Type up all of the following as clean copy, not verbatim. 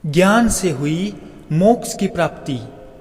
ज्ञान से हुई मोक्ष की प्राप्ति।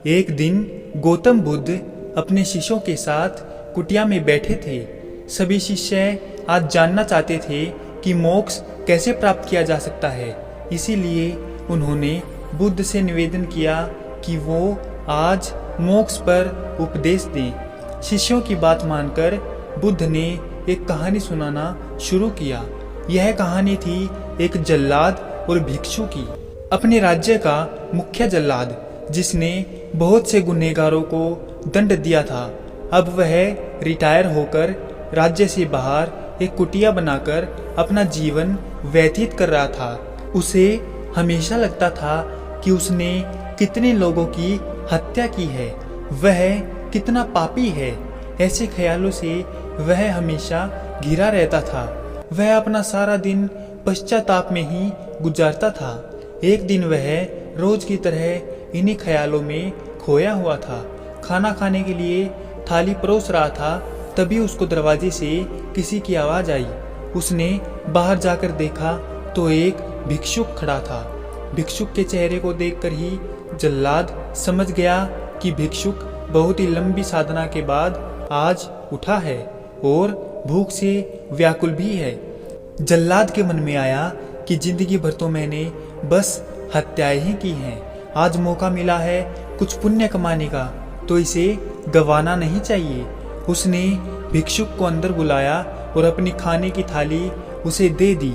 एक दिन गौतम बुद्ध अपने शिष्यों के साथ कुटिया में बैठे थे। सभी शिष्य आज जानना चाहते थे कि मोक्ष कैसे प्राप्त किया जा सकता है। इसीलिए उन्होंने बुद्ध से निवेदन किया कि वो आज मोक्ष पर उपदेश दें। शिष्यों की बात मानकर बुद्ध ने एक कहानी सुनाना शुरू किया। यह कहानी थी एक जल्लाद और भिक्षु की। अपने राज्य का मुख्य जल्लाद, जिसने बहुत से गुनहगारों को दंड दिया था, अब वह रिटायर होकर राज्य से बाहर एक कुटिया बनाकर अपना जीवन व्यतीत कर रहा था। उसे हमेशा लगता था कि उसने कितने लोगों की हत्या की है, वह कितना पापी है। ऐसे ख्यालों से वह हमेशा घिरा रहता था। वह अपना सारा दिन पश्चाताप में ही गुजारता था। एक दिन वह रोज की तरह इन्हीं ख्यालों में खोया हुआ था। खाना खाने के लिए थाली परोस रहा था, तभी उसको दरवाजे से किसी की आवाज आई। उसने बाहर जाकर देखा तो एक भिक्षुक खड़ा था। भिक्षुक के चेहरे को देखकर ही जल्लाद समझ गया कि भिक्षुक बहुत ही लंबी साधना के बाद आज उठा है और भूख से व्याकुल भी है। जल्लाद के मन में आया कि जिंदगी भर तो मैंने बस हत्याएं ही की हैं। आज मौका मिला है कुछ पुण्य कमाने का, तो इसे गंवाना नहीं चाहिए। उसने भिक्षुक को अंदर बुलाया और अपनी खाने की थाली उसे दे दी।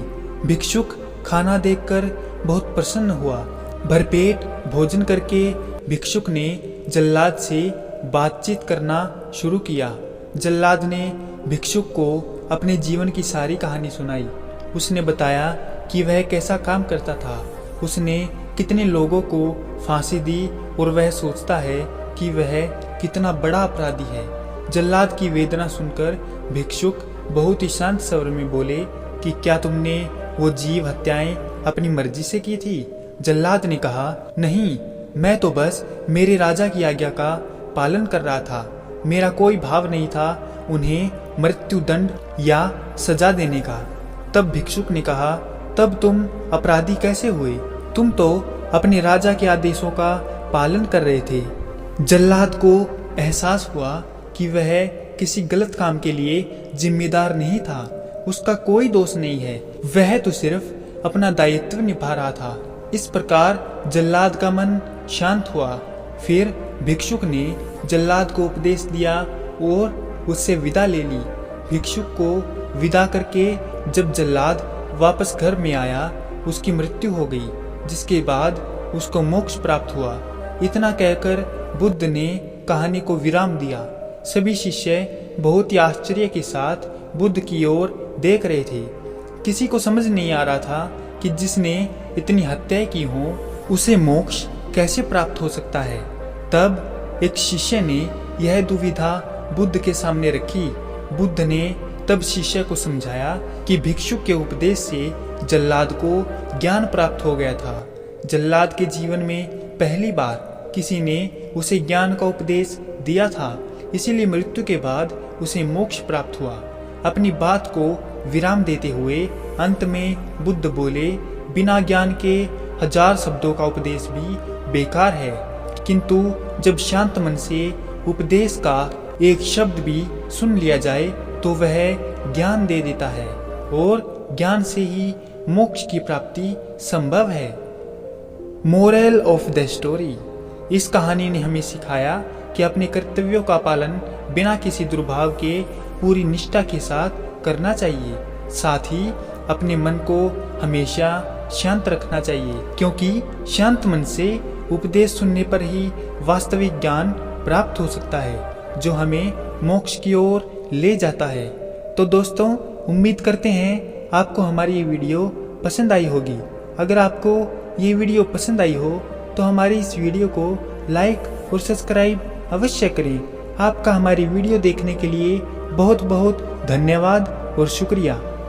भिक्षुक खाना देखकर बहुत प्रसन्न हुआ। भरपेट भोजन करके भिक्षुक ने जल्लाद से बातचीत करना शुरू किया। जल्लाद ने भिक्षुक को अपने जीवन की सारी कहानी सुनाई। उसने बताया कि वह कैसा काम करता था, उसने कितने लोगों को फांसी दी और वह सोचता है कि वह कितना बड़ा अपराधी है। जल्लाद की वेदना सुनकर भिक्षुक बहुत ही शांत स्वर में बोले कि क्या तुमने वो जीव हत्याएं अपनी मर्जी से की थी? जल्लाद ने कहा, नहीं, मैं तो बस मेरे राजा की आज्ञा का पालन कर रहा था। मेरा कोई भाव नहीं था उन्हें मृत्यु दंड या सजा देने का। तब भिक्षुक ने कहा, तब तुम अपराधी कैसे हुए? तुम तो अपने राजा के आदेशों का पालन कर रहे थे। जल्लाद को एहसास हुआ कि वह किसी गलत काम के लिए जिम्मेदार नहीं था। उसका कोई दोष नहीं है, वह तो सिर्फ अपना दायित्व निभा रहा था। इस प्रकार जल्लाद का मन शांत हुआ। फिर भिक्षुक ने जल्लाद को उपदेश दिया और उससे विदा ले ली। भिक्षुक को विदा करके जब जल्लाद वापस घर में आया, उसकी मृत्यु हो गई, जिसके बाद उसको मोक्ष प्राप्त हुआ। इतना कहकर बुद्ध ने कहानी को विराम दिया। सभी शिष्य बहुत ही आश्चर्य के साथ बुद्ध की ओर देख रहे थे। किसी को समझ नहीं आ रहा था कि जिसने इतनी हत्याएं की हों, उसे मोक्ष कैसे प्राप्त हो सकता है। तब एक शिष्य ने यह दुविधा बुद्ध के सामने रखी। बुद्ध ने तब शिष्य को समझाया कि भिक्षुक के उपदेश से जल्लाद को ज्ञान प्राप्त हो गया था। जल्लाद के जीवन में पहली बार किसी ने उसे ज्ञान का उपदेश दिया था, इसीलिए मृत्यु के बाद उसे मोक्ष प्राप्त हुआ। अपनी बात को विराम देते हुए अंत में बुद्ध बोले, बिना ज्ञान के 1000 शब्दों का उपदेश भी बेकार है, किंतु जब शांत मन से उपदेश का एक शब्द भी सुन लिया जाए तो वह ज्ञान दे देता है और ज्ञान से ही मोक्ष की प्राप्ति संभव है। मोरल ऑफ द स्टोरी, इस कहानी ने हमें सिखाया कि अपने कर्तव्यों का पालन बिना किसी दुर्भाव के पूरी निष्ठा के साथ करना चाहिए। साथ ही अपने मन को हमेशा शांत रखना चाहिए, क्योंकि शांत मन से उपदेश सुनने पर ही वास्तविक ज्ञान प्राप्त हो सकता है, जो हमें मोक्ष की ओर ले जाता है। तो दोस्तों, उम्मीद करते हैं आपको हमारी ये वीडियो पसंद आई होगी। अगर आपको ये वीडियो पसंद आई हो तो हमारी इस वीडियो को लाइक और सब्सक्राइब अवश्य करें। आपका हमारी वीडियो देखने के लिए बहुत बहुत धन्यवाद और शुक्रिया।